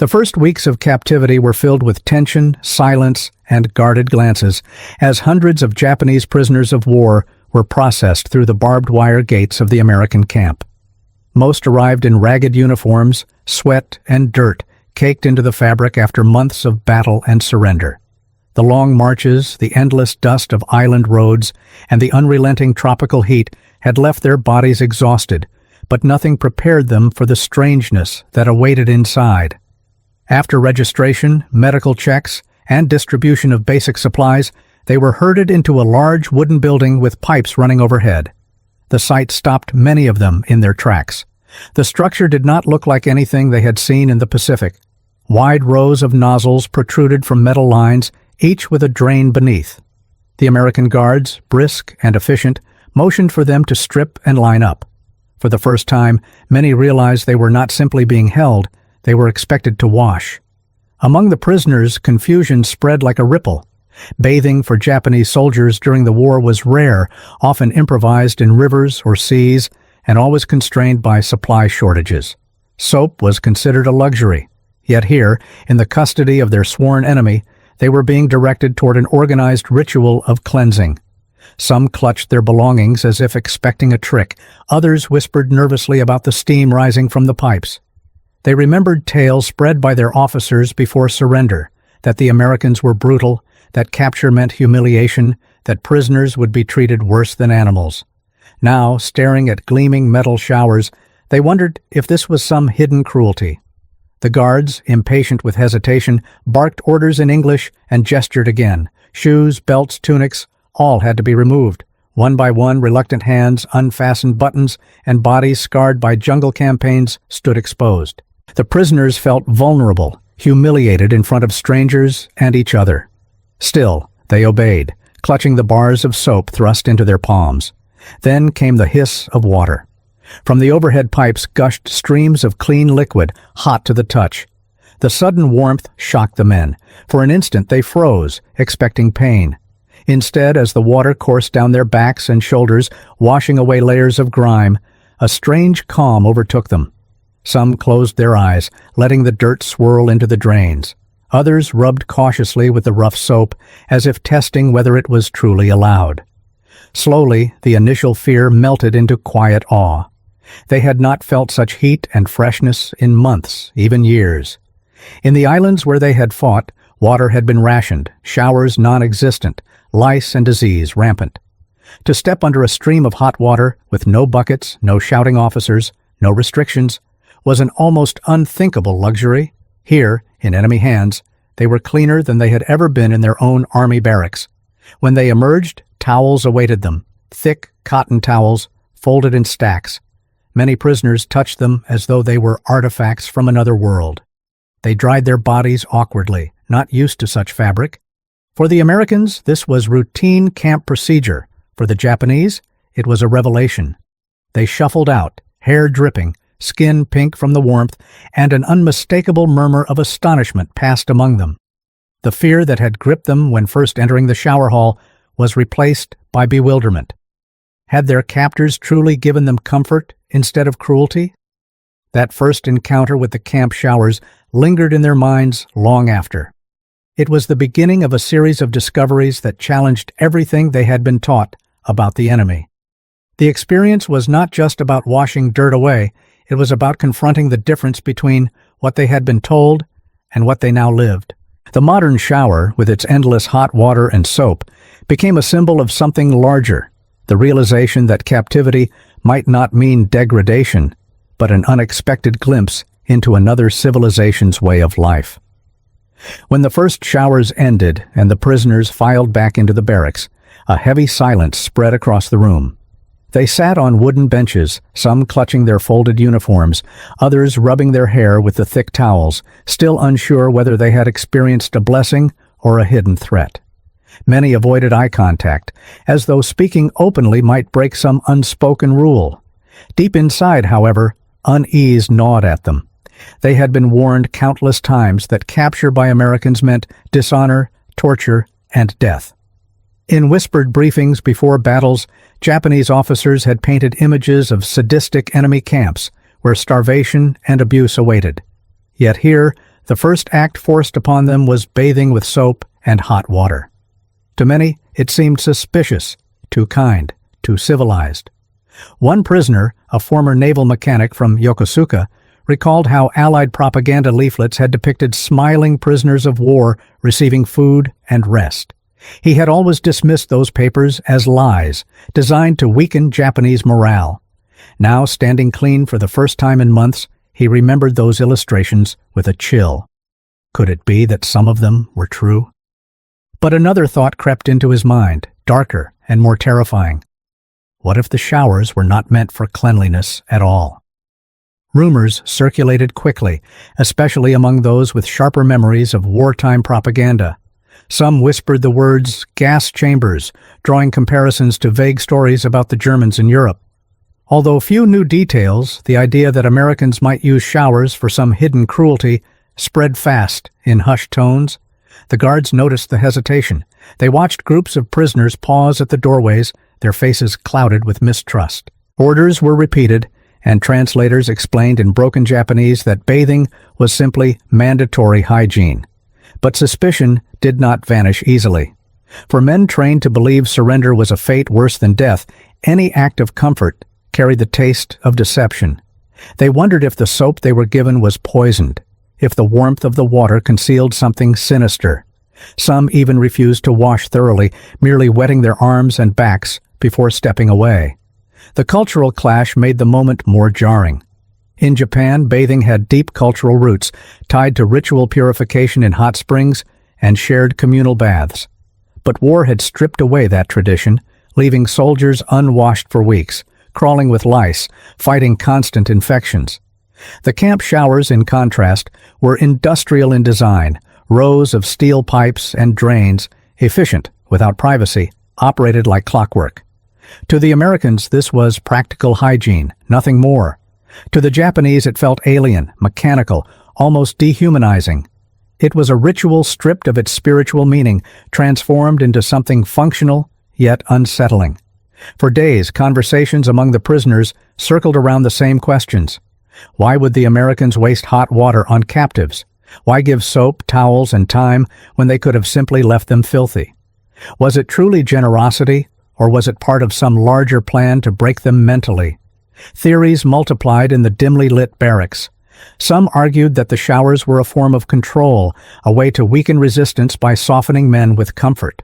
The first weeks of captivity were filled with tension, silence, and guarded glances, as hundreds of Japanese prisoners of war were processed through the barbed wire gates of the American camp. Most arrived in ragged uniforms, sweat and dirt caked into the fabric after months of battle and surrender. The long marches, the endless dust of island roads, and the unrelenting tropical heat had left their bodies exhausted, but nothing prepared them for the strangeness that awaited inside. After registration, medical checks, and distribution of basic supplies, they were herded into a large wooden building with pipes running overhead. The sight stopped many of them in their tracks. The structure did not look like anything they had seen in the Pacific. Wide rows of nozzles protruded from metal lines, each with a drain beneath. The American guards, brisk and efficient, motioned for them to strip and line up. For the first time, many realized they were not simply being held, they were expected to wash. Among the prisoners, confusion spread like a ripple. Bathing for Japanese soldiers during the war was rare, often improvised in rivers or seas, and always constrained by supply shortages. Soap was considered a luxury. Yet here, in the custody of their sworn enemy, they were being directed toward an organized ritual of cleansing. Some clutched their belongings as if expecting a trick. Others whispered nervously about the steam rising from the pipes. They remembered tales spread by their officers before surrender, that the Americans were brutal, that capture meant humiliation, that prisoners would be treated worse than animals. Now, staring at gleaming metal showers, they wondered if this was some hidden cruelty. The guards, impatient with hesitation, barked orders in English and gestured again. Shoes, belts, tunics, all had to be removed. One by one, reluctant hands, unfastened buttons, and bodies scarred by jungle campaigns stood exposed. The prisoners felt vulnerable, humiliated in front of strangers and each other. Still, they obeyed, clutching the bars of soap thrust into their palms. Then came the hiss of water. From the overhead pipes gushed streams of clean liquid, hot to the touch. The sudden warmth shocked the men. For an instant they froze, expecting pain. Instead, as the water coursed down their backs and shoulders, washing away layers of grime, a strange calm overtook them. Some closed their eyes, letting the dirt swirl into the drains. Others rubbed cautiously with the rough soap, as if testing whether it was truly allowed. Slowly, the initial fear melted into quiet awe. They had not felt such heat and freshness in months, even years. In the islands where they had fought, water had been rationed, showers non-existent, lice and disease rampant. To step under a stream of hot water, with no buckets, no shouting officers, no restrictions, was an almost unthinkable luxury. Here, in enemy hands, they were cleaner than they had ever been in their own army barracks. When they emerged, towels awaited them, thick cotton towels, folded in stacks. Many prisoners touched them as though they were artifacts from another world. They dried their bodies awkwardly, not used to such fabric. For the Americans, this was routine camp procedure. For the Japanese, it was a revelation. They shuffled out, hair dripping, skin pink from the warmth, and an unmistakable murmur of astonishment passed among them. The fear that had gripped them when first entering the shower hall was replaced by bewilderment. Had their captors truly given them comfort instead of cruelty? That first encounter with the camp showers lingered in their minds long after. It was the beginning of a series of discoveries that challenged everything they had been taught about the enemy. The experience was not just about washing dirt away, it was about confronting the difference between what they had been told and what they now lived. The modern shower, with its endless hot water and soap, became a symbol of something larger, the realization that captivity might not mean degradation, but an unexpected glimpse into another civilization's way of life. When the first showers ended and the prisoners filed back into the barracks, a heavy silence spread across the room. They sat on wooden benches, some clutching their folded uniforms, others rubbing their hair with the thick towels, still unsure whether they had experienced a blessing or a hidden threat. Many avoided eye contact, as though speaking openly might break some unspoken rule. Deep inside, however, unease gnawed at them. They had been warned countless times that capture by Americans meant dishonor, torture, and death. In whispered briefings before battles, Japanese officers had painted images of sadistic enemy camps where starvation and abuse awaited. Yet here, The first act forced upon them was bathing with soap and hot water. To many, it seemed suspicious, too kind, too civilized. One prisoner, a former naval mechanic from Yokosuka, recalled how Allied propaganda leaflets had depicted smiling prisoners of war receiving food and rest. He had always dismissed those papers as lies, designed to weaken Japanese morale. Now, standing clean for the first time in months, he remembered those illustrations with a chill. Could it be that some of them were true? But another thought crept into his mind, darker and more terrifying. What if the showers were not meant for cleanliness at all? Rumors circulated quickly, especially among those with sharper memories of wartime propaganda. Some whispered the words gas chambers, drawing comparisons to vague stories about the Germans in Europe. Although few knew details, the idea that Americans might use showers for some hidden cruelty spread fast in hushed tones. The guards noticed the hesitation. They watched groups of prisoners pause at the doorways, their faces clouded with mistrust. Orders were repeated, and translators explained in broken Japanese that bathing was simply mandatory hygiene. But suspicion did not vanish easily. For men trained to believe surrender was a fate worse than death, any act of comfort carried the taste of deception. They wondered if the soap they were given was poisoned, if the warmth of the water concealed something sinister. Some even refused to wash thoroughly, merely wetting their arms and backs before stepping away. The cultural clash made the moment more jarring. In Japan, bathing had deep cultural roots, tied to ritual purification in hot springs and shared communal baths. But war had stripped away that tradition, leaving soldiers unwashed for weeks, crawling with lice, fighting constant infections. The camp showers, in contrast, were industrial in design, rows of steel pipes and drains, efficient, without privacy, operated like clockwork. To the Americans, this was practical hygiene, nothing more. To the Japanese, it felt alien, mechanical, almost dehumanizing. It was a ritual stripped of its spiritual meaning, transformed into something functional, yet unsettling. For days, conversations among the prisoners circled around the same questions. Why would the Americans waste hot water on captives? Why give soap, towels, and time when they could have simply left them filthy? Was it truly generosity, or was it part of some larger plan to break them mentally? Theories multiplied in the dimly lit barracks. Some argued that the showers were a form of control, a way to weaken resistance by softening men with comfort.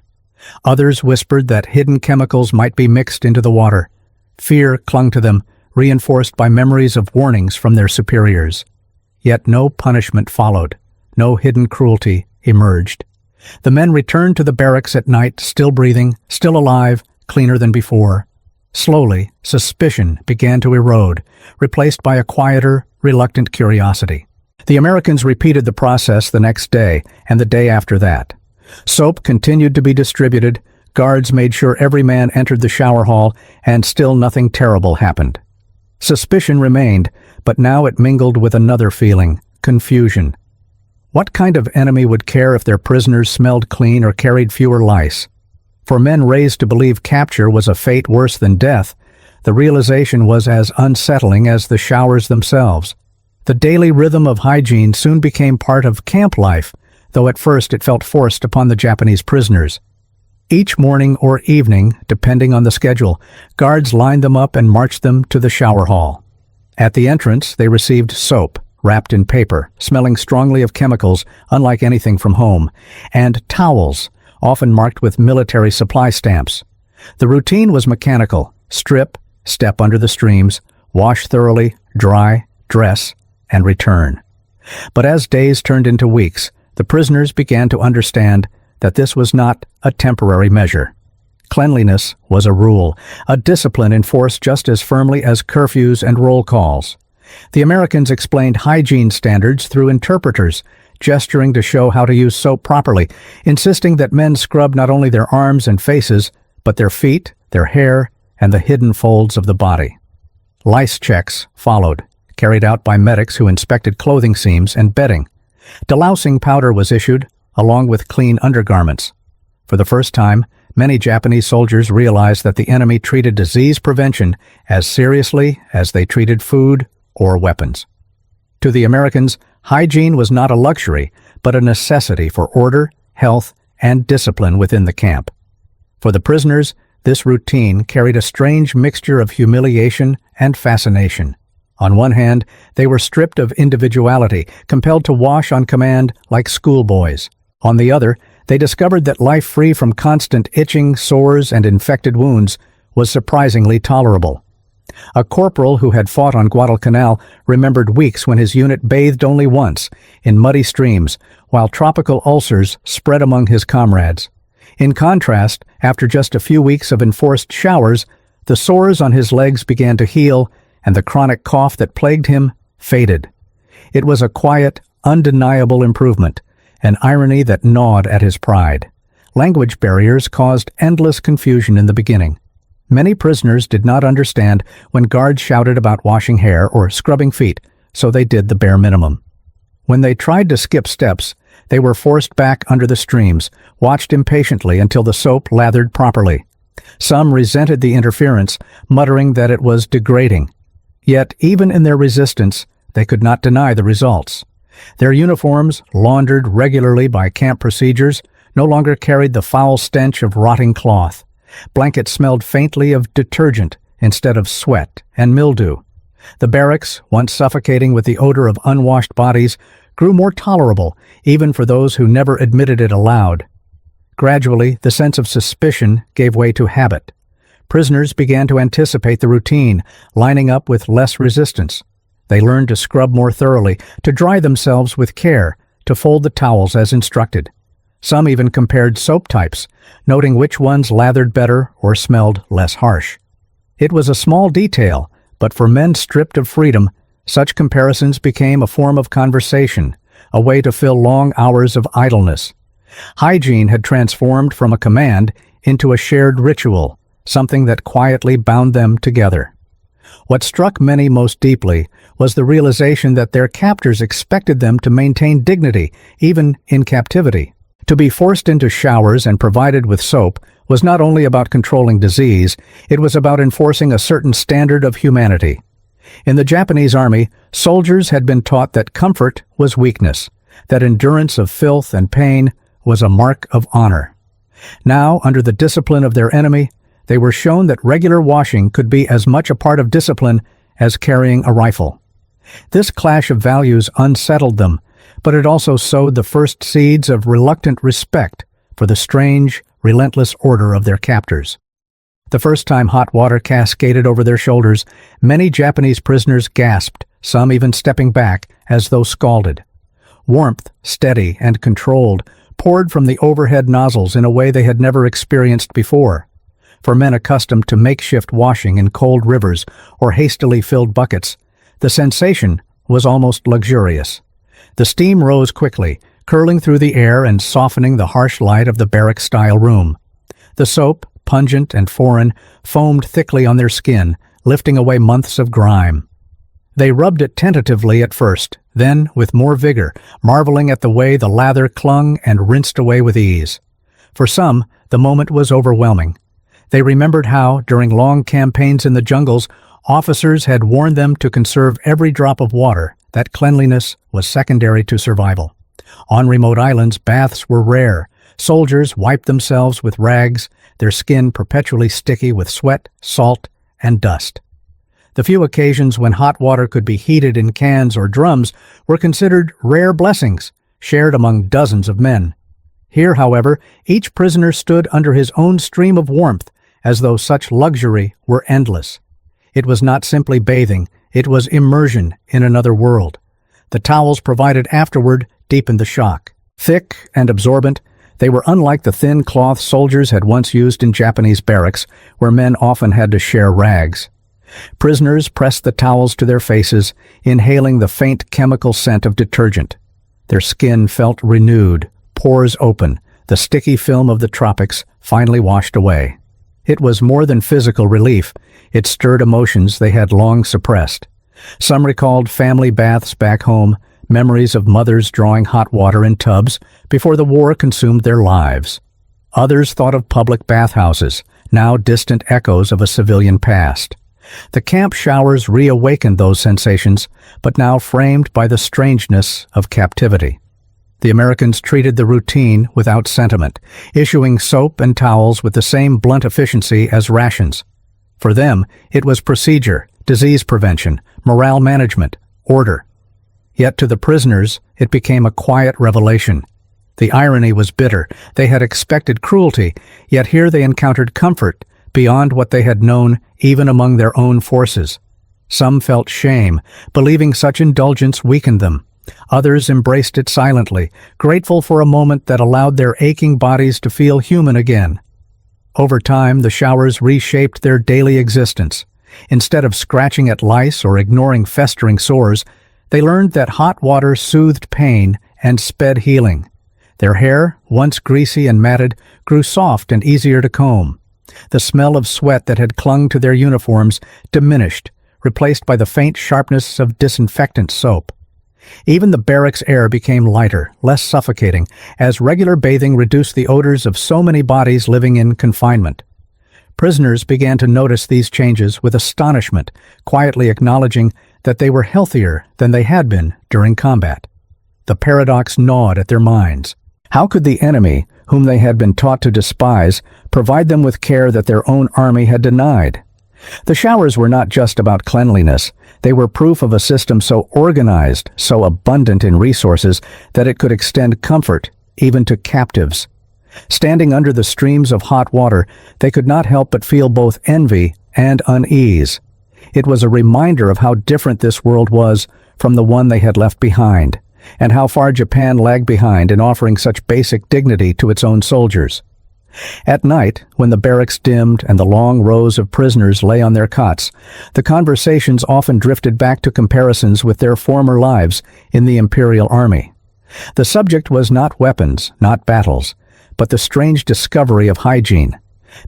Others whispered that hidden chemicals might be mixed into the water. Fear clung to them, reinforced by memories of warnings from their superiors. Yet no punishment followed. No hidden cruelty emerged. The men returned to the barracks at night, still breathing, still alive, cleaner than before. Slowly, suspicion began to erode, replaced by a quieter, reluctant curiosity. The Americans repeated the process the next day and the day after that. Soap continued to be distributed, guards made sure every man entered the shower hall, and still nothing terrible happened. Suspicion remained, but now it mingled with another feeling, confusion. What kind of enemy would care if their prisoners smelled clean or carried fewer lice? For men raised to believe capture was a fate worse than death, the realization was as unsettling as the showers themselves. The daily rhythm of hygiene soon became part of camp life, though at first it felt forced upon the Japanese prisoners. Each morning or evening, depending on the schedule, guards lined them up and marched them to the shower hall. At the entrance, they received soap, wrapped in paper, smelling strongly of chemicals, unlike anything from home, and towels, often marked with military supply stamps. The routine was mechanical: strip, step under the streams, wash thoroughly, dry, dress, and return. But as days turned into weeks, the prisoners began to understand that this was not a temporary measure. Cleanliness was a rule, a discipline enforced just as firmly as curfews and roll calls. The Americans explained hygiene standards through interpreters, gesturing to show how to use soap properly, insisting that men scrub not only their arms and faces, but their feet, their hair, and the hidden folds of the body. Lice checks followed, carried out by medics who inspected clothing seams and bedding. Delousing powder was issued, along with clean undergarments. For the first time, many Japanese soldiers realized that the enemy treated disease prevention as seriously as they treated food or weapons. To the Americans, Hygiene was not a luxury, but a necessity for order, health, and discipline within the camp. For the prisoners, this routine carried a strange mixture of humiliation and fascination. On one hand, they were stripped of individuality, compelled to wash on command like schoolboys. On the other, they discovered that life free from constant itching, sores, and infected wounds was surprisingly tolerable. A corporal who had fought on Guadalcanal remembered weeks when his unit bathed only once, in muddy streams, while tropical ulcers spread among his comrades. In contrast, after just a few weeks of enforced showers, the sores on his legs began to heal, and the chronic cough that plagued him faded. It was a quiet, undeniable improvement, an irony that gnawed at his pride. Language barriers caused endless confusion in the beginning. Many prisoners did not understand when guards shouted about washing hair or scrubbing feet, so they did the bare minimum. When they tried to skip steps, they were forced back under the streams, watched impatiently until the soap lathered properly. Some resented the interference, muttering that it was degrading. Yet, even in their resistance, they could not deny the results. Their uniforms, laundered regularly by camp procedures, no longer carried the foul stench of rotting cloth. Blankets smelled faintly of detergent instead of sweat and mildew. The barracks, once suffocating with the odor of unwashed bodies, grew more tolerable, even for those who never admitted it aloud. Gradually, the sense of suspicion gave way to habit. Prisoners began to anticipate the routine, lining up with less resistance. They learned to scrub more thoroughly, to dry themselves with care, to fold the towels as instructed. Some even compared soap types, noting which ones lathered better or smelled less harsh. It was a small detail, but for men stripped of freedom, such comparisons became a form of conversation, a way to fill long hours of idleness. Hygiene had transformed from a command into a shared ritual, something that quietly bound them together. What struck many most deeply was the realization that their captors expected them to maintain dignity, even in captivity. To be forced into showers and provided with soap was not only about controlling disease, it was about enforcing a certain standard of humanity. In the Japanese army, soldiers had been taught that comfort was weakness, that endurance of filth and pain was a mark of honor. Now, under the discipline of their enemy, they were shown that regular washing could be as much a part of discipline as carrying a rifle. This clash of values unsettled them, but it also sowed the first seeds of reluctant respect for the strange, relentless order of their captors. The first time hot water cascaded over their shoulders, many Japanese prisoners gasped, some even stepping back as though scalded. Warmth, steady and controlled, poured from the overhead nozzles in a way they had never experienced before. For men accustomed to makeshift washing in cold rivers or hastily filled buckets, the sensation was almost luxurious. The steam rose quickly, curling through the air and softening the harsh light of the barrack-style room. The soap, pungent and foreign, foamed thickly on their skin, lifting away months of grime. They rubbed it tentatively at first, then with more vigor, marveling at the way the lather clung and rinsed away with ease. For some, the moment was overwhelming. They remembered how, during long campaigns in the jungles, officers had warned them to conserve every drop of water, that cleanliness was secondary to survival. On remote islands, baths were rare. Soldiers wiped themselves with rags, their skin perpetually sticky with sweat, salt, and dust. The few occasions when hot water could be heated in cans or drums were considered rare blessings, shared among dozens of men. Here, however, each prisoner stood under his own stream of warmth, as though such luxury were endless. It was not simply bathing, it was immersion in another world. The towels provided afterward deepened the shock. Thick and absorbent, they were unlike the thin cloth soldiers had once used in Japanese barracks, where men often had to share rags. Prisoners pressed the towels to their faces, inhaling the faint chemical scent of detergent. Their skin felt renewed, pores open, the sticky film of the tropics finally washed away. It was more than physical relief. It stirred emotions they had long suppressed. Some recalled family baths back home, memories of mothers drawing hot water in tubs before the war consumed their lives. Others thought of public bathhouses, now distant echoes of a civilian past. The camp showers reawakened those sensations, but now framed by the strangeness of captivity. The Americans treated the routine without sentiment, issuing soap and towels with the same blunt efficiency as rations. For them, it was procedure, disease prevention, morale management, order. Yet to the prisoners, it became a quiet revelation. The irony was bitter. They had expected cruelty, yet here they encountered comfort beyond what they had known even among their own forces. Some felt shame, believing such indulgence weakened them. Others embraced it silently, grateful for a moment that allowed their aching bodies to feel human again. Over time, the showers reshaped their daily existence. Instead of scratching at lice or ignoring festering sores, they learned that hot water soothed pain and sped healing. Their hair, once greasy and matted, grew soft and easier to comb. The smell of sweat that had clung to their uniforms diminished, replaced by the faint sharpness of disinfectant soap. Even the barracks air became lighter, less suffocating, as regular bathing reduced the odors of so many bodies living in confinement. Prisoners began to notice these changes with astonishment, quietly acknowledging that they were healthier than they had been during combat. The paradox gnawed at their minds. How could the enemy, whom they had been taught to despise, provide them with care that their own army had denied? The showers were not just about cleanliness. They were proof of a system so organized, so abundant in resources, that it could extend comfort even to captives. Standing under the streams of hot water, they could not help but feel both envy and unease. It was a reminder of how different this world was from the one they had left behind, and how far Japan lagged behind in offering such basic dignity to its own soldiers. At night, when the barracks dimmed and the long rows of prisoners lay on their cots, the conversations often drifted back to comparisons with their former lives in the Imperial Army. The subject was not weapons, not battles, but the strange discovery of hygiene.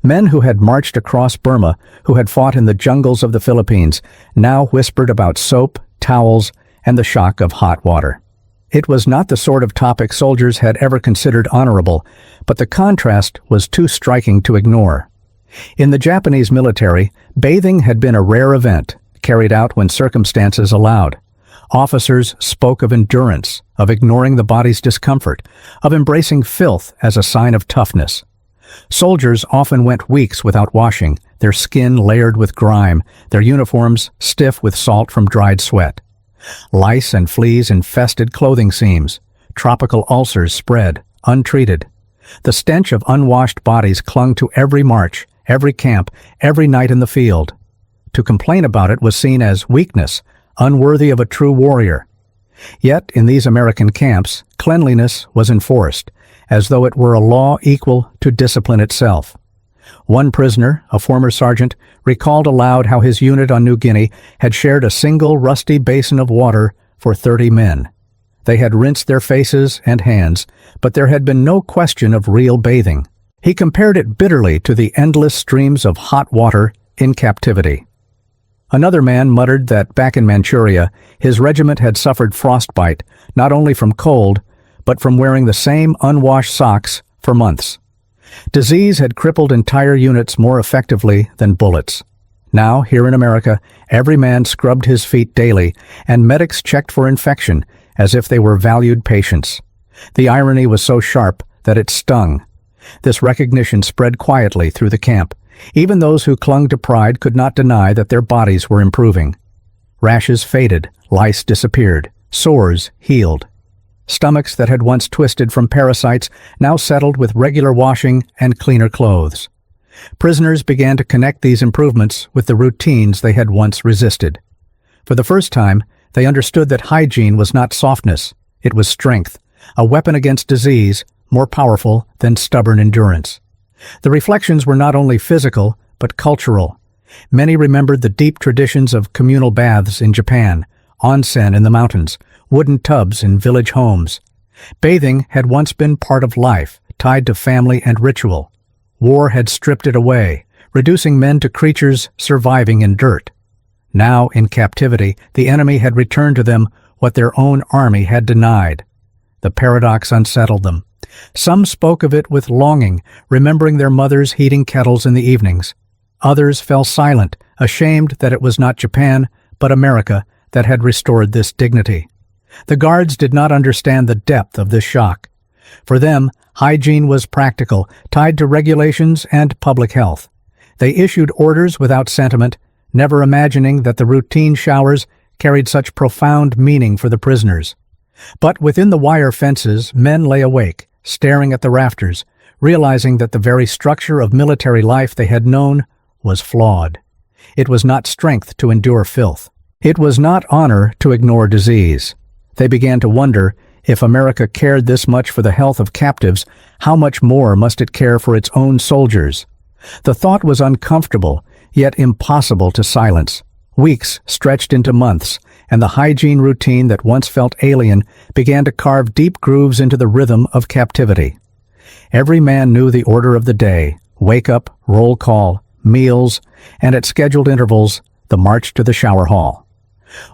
Men who had marched across Burma, who had fought in the jungles of the Philippines, now whispered about soap, towels, and the shock of hot water. It was not the sort of topic soldiers had ever considered honorable, but the contrast was too striking to ignore. In the Japanese military, bathing had been a rare event, carried out when circumstances allowed. Officers spoke of endurance, of ignoring the body's discomfort, of embracing filth as a sign of toughness. Soldiers often went weeks without washing, their skin layered with grime, their uniforms stiff with salt from dried sweat. Lice and fleas infested clothing seams. Tropical ulcers spread, untreated. The stench of unwashed bodies clung to every march, every camp, every night in the field. To complain about it was seen as weakness, unworthy of a true warrior. Yet, in these American camps, cleanliness was enforced, as though it were a law equal to discipline itself. One prisoner, a former sergeant, recalled aloud how his unit on New Guinea had shared a single rusty basin of water for 30 men. They had rinsed their faces and hands, but there had been no question of real bathing. He compared it bitterly to the endless streams of hot water in captivity. Another man muttered that back in Manchuria, his regiment had suffered frostbite, not only from cold, but from wearing the same unwashed socks for months. Disease had crippled entire units more effectively than bullets. Now, here in America, every man scrubbed his feet daily, and medics checked for infection as if they were valued patients. The irony was so sharp that it stung. This recognition spread quietly through the camp. Even those who clung to pride could not deny that their bodies were improving. Rashes faded, lice disappeared, sores healed. Stomachs that had once twisted from parasites now settled with regular washing and cleaner clothes. Prisoners began to connect these improvements with the routines they had once resisted. For the first time, they understood that hygiene was not softness, it was strength, a weapon against disease more powerful than stubborn endurance. The reflections were not only physical, but cultural. Many remembered the deep traditions of communal baths in Japan, onsen in the mountains, wooden tubs in village homes. Bathing had once been part of life, tied to family and ritual. War had stripped it away, reducing men to creatures surviving in dirt. Now, in captivity, the enemy had returned to them what their own army had denied. The paradox unsettled them. Some spoke of it with longing, remembering their mothers heating kettles in the evenings. Others fell silent, ashamed that it was not Japan, but America, that had restored this dignity. The guards did not understand the depth of this shock. For them, hygiene was practical, tied to regulations and public health. They issued orders without sentiment, never imagining that the routine showers carried such profound meaning for the prisoners. But within the wire fences, men lay awake, staring at the rafters, realizing that the very structure of military life they had known was flawed. It was not strength to endure filth. It was not honor to ignore disease. They began to wonder, if America cared this much for the health of captives, how much more must it care for its own soldiers? The thought was uncomfortable, yet impossible to silence. Weeks stretched into months, and the hygiene routine that once felt alien began to carve deep grooves into the rhythm of captivity. Every man knew the order of the day: wake up, roll call, meals, and at scheduled intervals, the march to the shower hall.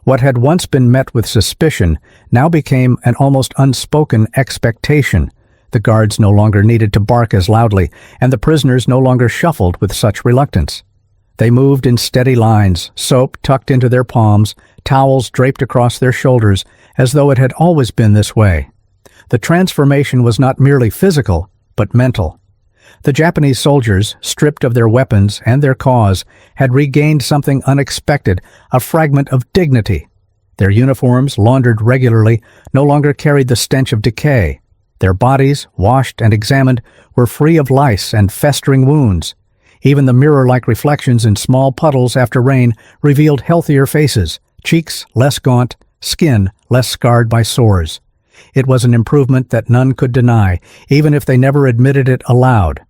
What had once been met with suspicion now became an almost unspoken expectation. The guards no longer needed to bark as loudly, and the prisoners no longer shuffled with such reluctance. They moved in steady lines, soap tucked into their palms, towels draped across their shoulders, as though it had always been this way. The transformation was not merely physical, but mental. The Japanese soldiers, stripped of their weapons and their cause, had regained something unexpected, a fragment of dignity. Their uniforms, laundered regularly, no longer carried the stench of decay. Their bodies, washed and examined, were free of lice and festering wounds. Even the mirror-like reflections in small puddles after rain revealed healthier faces, cheeks less gaunt, skin less scarred by sores. It was an improvement that none could deny, even if they never admitted it aloud.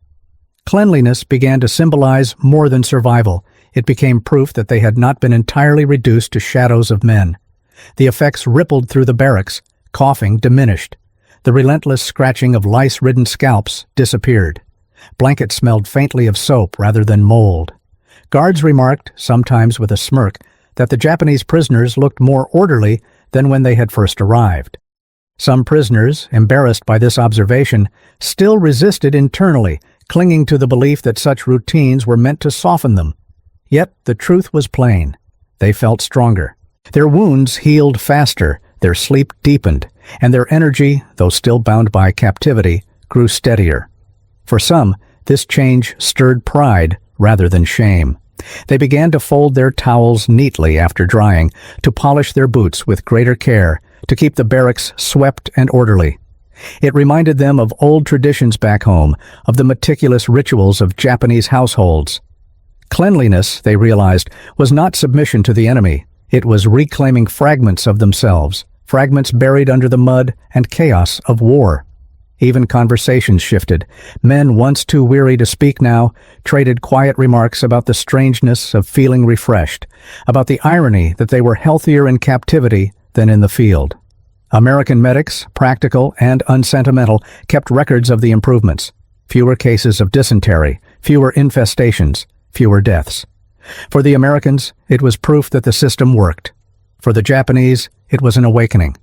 Cleanliness began to symbolize more than survival. It became proof that they had not been entirely reduced to shadows of men. The effects rippled through the barracks. Coughing diminished. The relentless scratching of lice-ridden scalps disappeared. Blankets smelled faintly of soap rather than mold. Guards remarked, sometimes with a smirk, that the Japanese prisoners looked more orderly than when they had first arrived. Some prisoners, embarrassed by this observation, still resisted internally, clinging to the belief that such routines were meant to soften them. Yet the truth was plain. They felt stronger. Their wounds healed faster, their sleep deepened, and their energy, though still bound by captivity, grew steadier. For some, this change stirred pride rather than shame. They began to fold their towels neatly after drying, to polish their boots with greater care, to keep the barracks swept and orderly. It reminded them of old traditions back home, of the meticulous rituals of Japanese households. Cleanliness, they realized, was not submission to the enemy. It was reclaiming fragments of themselves, fragments buried under the mud and chaos of war. Even conversations shifted. Men once too weary to speak now traded quiet remarks about the strangeness of feeling refreshed, about the irony that they were healthier in captivity than in the field. American medics, practical and unsentimental, kept records of the improvements. Fewer cases of dysentery, fewer infestations, fewer deaths. For the Americans, it was proof that the system worked. For the Japanese, it was an awakening.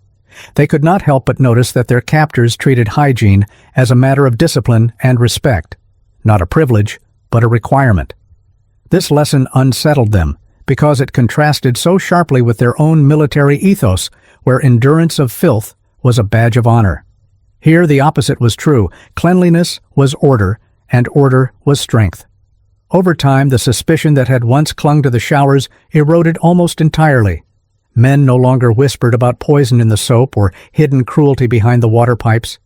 They could not help but notice that their captors treated hygiene as a matter of discipline and respect, not a privilege, but a requirement. This lesson unsettled them, because it contrasted so sharply with their own military ethos, where endurance of filth was a badge of honor. Here the opposite was true. Cleanliness was order, and order was strength. Over time, the suspicion that had once clung to the showers eroded almost entirely. Men no longer whispered about poison in the soap or hidden cruelty behind the water pipes.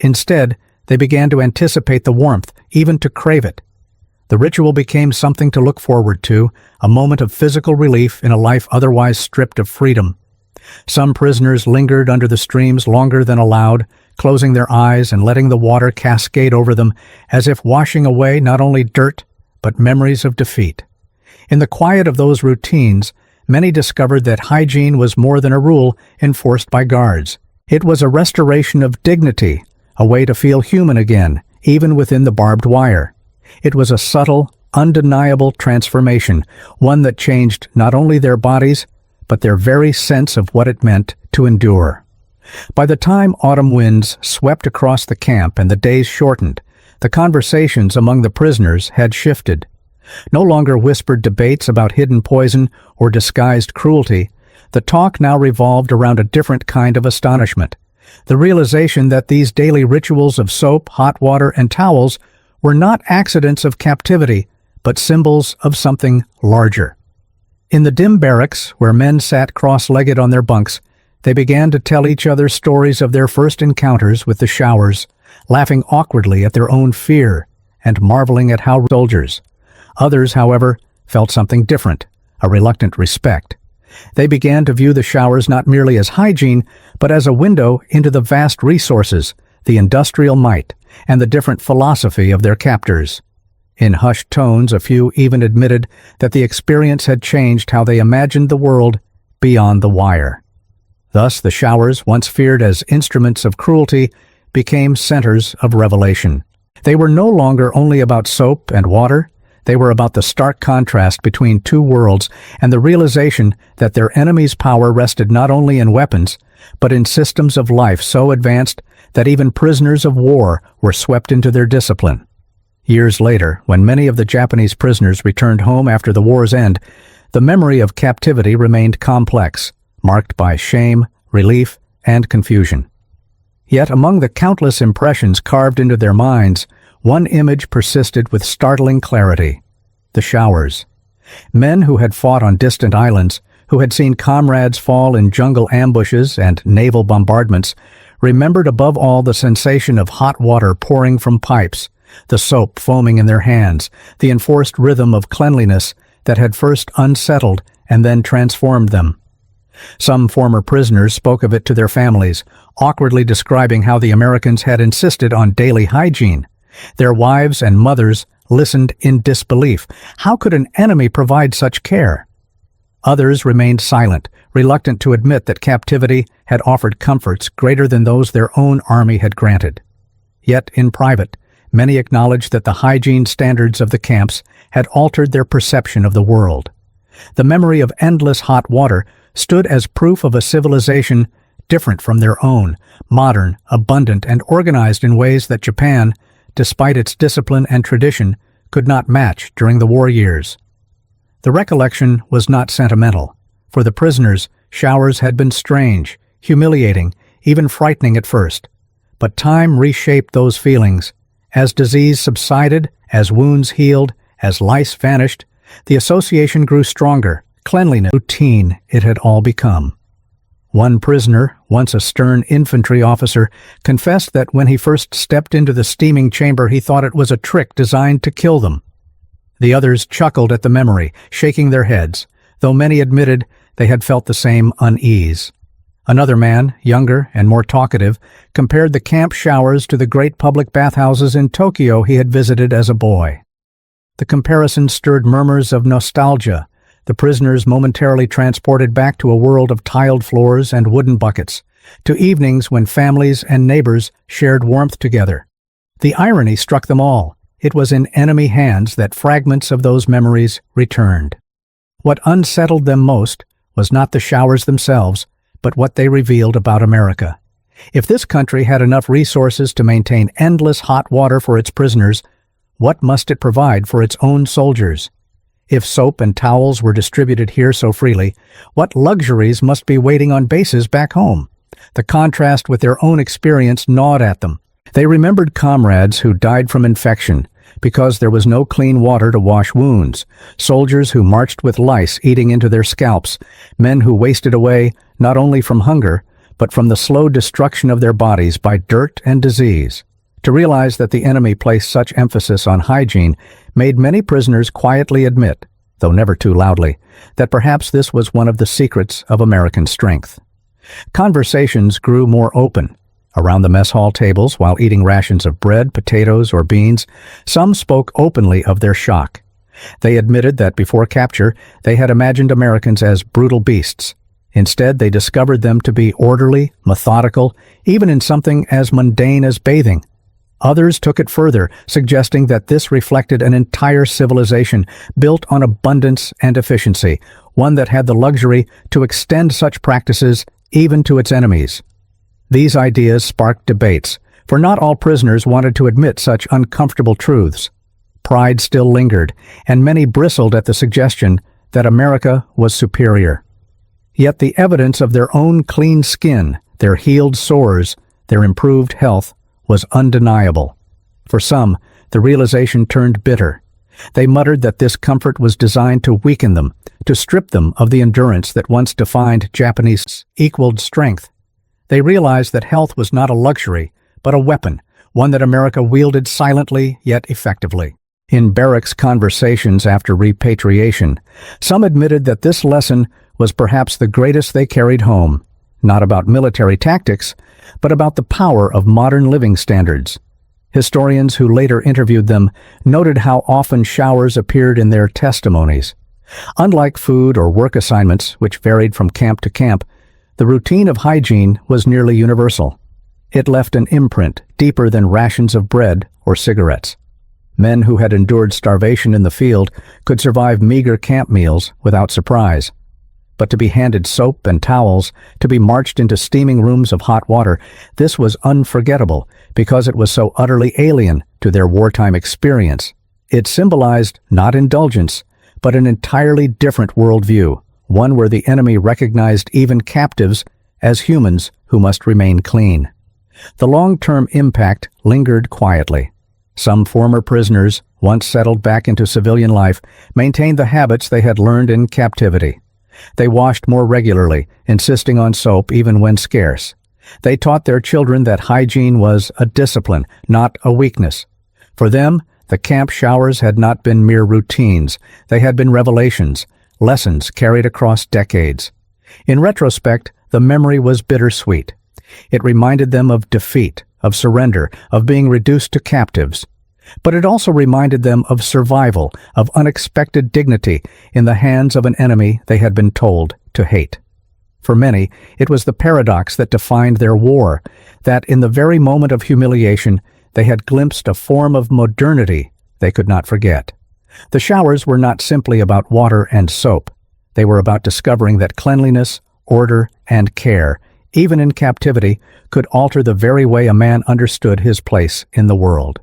Instead, they began to anticipate the warmth, even to crave it. The ritual became something to look forward to, a moment of physical relief in a life otherwise stripped of freedom. Some prisoners lingered under the streams longer than allowed, closing their eyes and letting the water cascade over them, as if washing away not only dirt, but memories of defeat. In the quiet of those routines, many discovered that hygiene was more than a rule enforced by guards. It was a restoration of dignity, a way to feel human again, even within the barbed wire. It was a subtle, undeniable transformation, one that changed not only their bodies, but their very sense of what it meant to endure. By the time autumn winds swept across the camp and the days shortened, the conversations among the prisoners had shifted. No longer whispered debates about hidden poison or disguised cruelty, the talk now revolved around a different kind of astonishment. The realization that these daily rituals of soap, hot water, and towels were not accidents of captivity, but symbols of something larger. In the dim barracks, where men sat cross-legged on their bunks, they began to tell each other stories of their first encounters with the showers, laughing awkwardly at their own fear and marveling at how soldiers. Others, however, felt something different, a reluctant respect. They began to view the showers not merely as hygiene, but as a window into the vast resources, the industrial might, and the different philosophy of their captors. In hushed tones, a few even admitted that the experience had changed how they imagined the world beyond the wire. Thus, the showers, once feared as instruments of cruelty, became centers of revelation. They were no longer only about soap and water. They were about the stark contrast between two worlds and the realization that their enemy's power rested not only in weapons, but in systems of life so advanced that even prisoners of war were swept into their discipline. Years later, when many of the Japanese prisoners returned home after the war's end, the memory of captivity remained complex, marked by shame, relief, and confusion. Yet among the countless impressions carved into their minds, one image persisted with startling clarity: the showers. Men who had fought on distant islands, who had seen comrades fall in jungle ambushes and naval bombardments, remembered above all the sensation of hot water pouring from pipes, the soap foaming in their hands, the enforced rhythm of cleanliness that had first unsettled and then transformed them. Some former prisoners spoke of it to their families, awkwardly describing how the Americans had insisted on daily hygiene. Their wives and mothers listened in disbelief. How could an enemy provide such care? Others remained silent, reluctant to admit that captivity had offered comforts greater than those their own army had granted. Yet, in private, many acknowledged that the hygiene standards of the camps had altered their perception of the world. The memory of endless hot water stood as proof of a civilization different from their own, modern, abundant, and organized in ways that Japan, despite its discipline and tradition, could not match during the war years. The recollection was not sentimental. For the prisoners, showers had been strange, humiliating, even frightening at first. But time reshaped those feelings. As disease subsided, as wounds healed, as lice vanished, the association grew stronger. Cleanliness, routine it had all become. One prisoner, once a stern infantry officer, confessed that when he first stepped into the steaming chamber he thought it was a trick designed to kill them. The others chuckled at the memory, shaking their heads, though many admitted they had felt the same unease. Another man, younger and more talkative, compared the camp showers to the great public bathhouses in Tokyo he had visited as a boy. The comparison stirred murmurs of nostalgia, the prisoners momentarily transported back to a world of tiled floors and wooden buckets, to evenings when families and neighbors shared warmth together. The irony struck them all. It was in enemy hands that fragments of those memories returned. What unsettled them most was not the showers themselves, but what they revealed about America. If this country had enough resources to maintain endless hot water for its prisoners, what must it provide for its own soldiers? If soap and towels were distributed here so freely, what luxuries must be waiting on bases back home? The contrast with their own experience gnawed at them. They remembered comrades who died from infection because there was no clean water to wash wounds, soldiers who marched with lice eating into their scalps, men who wasted away not only from hunger, but from the slow destruction of their bodies by dirt and disease. To realize that the enemy placed such emphasis on hygiene made many prisoners quietly admit, though never too loudly, that perhaps this was one of the secrets of American strength. Conversations grew more open. Around the mess hall tables, while eating rations of bread, potatoes, or beans, some spoke openly of their shock. They admitted that before capture, they had imagined Americans as brutal beasts. Instead, they discovered them to be orderly, methodical, even in something as mundane as bathing. Others took it further, suggesting that this reflected an entire civilization built on abundance and efficiency, one that had the luxury to extend such practices even to its enemies. These ideas sparked debates, for not all prisoners wanted to admit such uncomfortable truths. Pride still lingered, and many bristled at the suggestion that America was superior. Yet the evidence of their own clean skin, their healed sores, their improved health was undeniable. For some, the realization turned bitter. They muttered that this comfort was designed to weaken them, to strip them of the endurance that once defined Japanese equaled strength. They realized that health was not a luxury, but a weapon, one that America wielded silently yet effectively. In barracks conversations after repatriation, some admitted that this lesson was perhaps the greatest they carried home, not about military tactics, but about the power of modern living standards. Historians who later interviewed them noted how often showers appeared in their testimonies. Unlike food or work assignments, which varied from camp to camp, the routine of hygiene was nearly universal. It left an imprint deeper than rations of bread or cigarettes. Men who had endured starvation in the field could survive meager camp meals without surprise. But to be handed soap and towels, to be marched into steaming rooms of hot water, this was unforgettable because it was so utterly alien to their wartime experience. It symbolized not indulgence, but an entirely different worldview, one where the enemy recognized even captives as humans who must remain clean. The long-term impact lingered quietly. Some former prisoners, once settled back into civilian life, maintained the habits they had learned in captivity. They washed more regularly, insisting on soap even when scarce. They taught their children that hygiene was a discipline, not a weakness. For them, the camp showers had not been mere routines. They had been revelations, lessons carried across decades. In retrospect, the memory was bittersweet. It reminded them of defeat, of surrender, of being reduced to captives. But it also reminded them of survival, of unexpected dignity in the hands of an enemy they had been told to hate. For many, it was the paradox that defined their war, that in the very moment of humiliation, they had glimpsed a form of modernity they could not forget. The showers were not simply about water and soap. They were about discovering that cleanliness, order, and care, even in captivity, could alter the very way a man understood his place in the world.